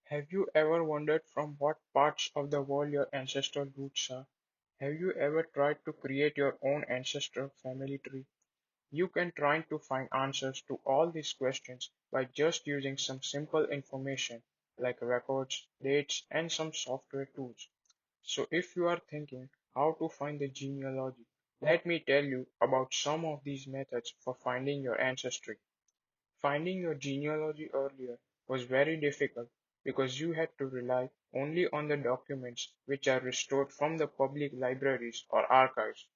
Have you ever wondered from what parts of the world your ancestral roots are? Have you ever tried to create your own ancestral family tree? You can try to find answers to all these questions by just using some simple information like records, dates, and some software tools. So if you are thinking how to find the genealogy, let me tell you about some of these methods for finding your ancestry. Finding your genealogy earlier was very difficult because you had to rely only on the documents which are restored from the public libraries or archives.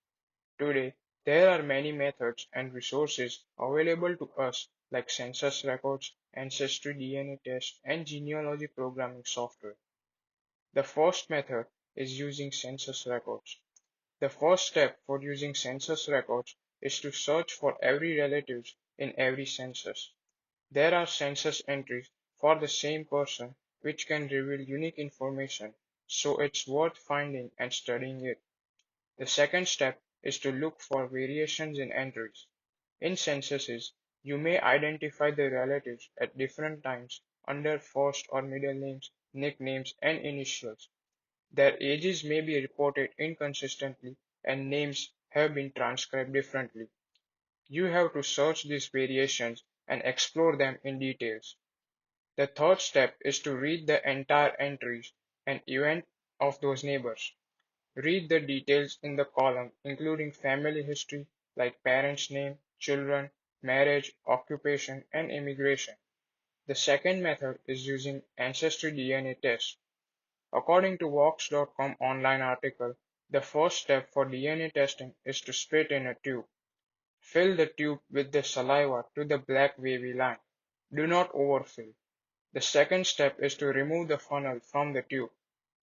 Today, there are many methods and resources available to us like census records, ancestry DNA tests, and genealogy programming software. The first method is using census records. The first step for using census records is to search for every relative in every census. There are census entries for the same person which can reveal unique information, so it's worth finding and studying it. The second step is to look for variations in entries. In censuses, you may identify the relatives at different times under first or middle names, nicknames, and initials. Their ages may be reported inconsistently, and names have been transcribed differently. You have to search these variations and explore them in details. The third step is to read the entire entries and event of those neighbors. Read the details in the column, including family history like parents' name, children, marriage, occupation, and immigration. The second method is using ancestry DNA tests. According to Vox.com online article, the first step for DNA testing is to spit in a tube. Fill the tube with the saliva to the black wavy line. Do not overfill. The second step is to remove the funnel from the tube.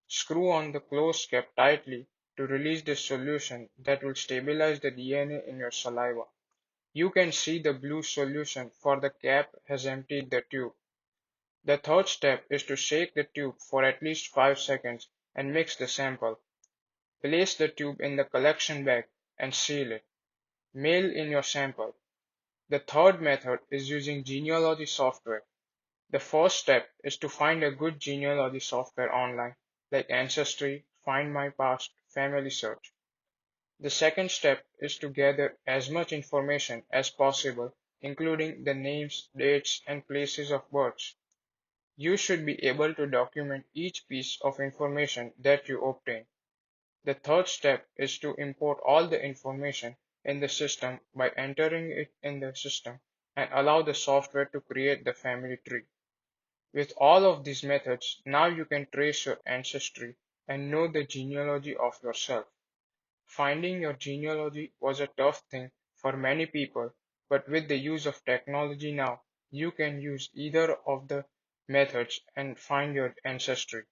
Screw on the closed cap tightly to release the solution that will stabilize the DNA in your saliva. You can see the blue solution for the cap has emptied the tube. The third step is to shake the tube for at least 5 seconds and mix the sample. Place the tube in the collection bag and seal it. Mail in your sample. The third method is using genealogy software. The first step is to find a good genealogy software online, like Ancestry, Find My Past, Family Search. The second step is to gather as much information as possible, including the names, dates, and places of birth. You should be able to document each piece of information that you obtain. The third step is to import all the information in the system by entering it in the system and allow the software to create the family tree. With all of these methods, now you can trace your ancestry and know the genealogy of yourself. Finding your genealogy was a tough thing for many people, but with the use of technology now, you can use either of the methods and find your ancestry.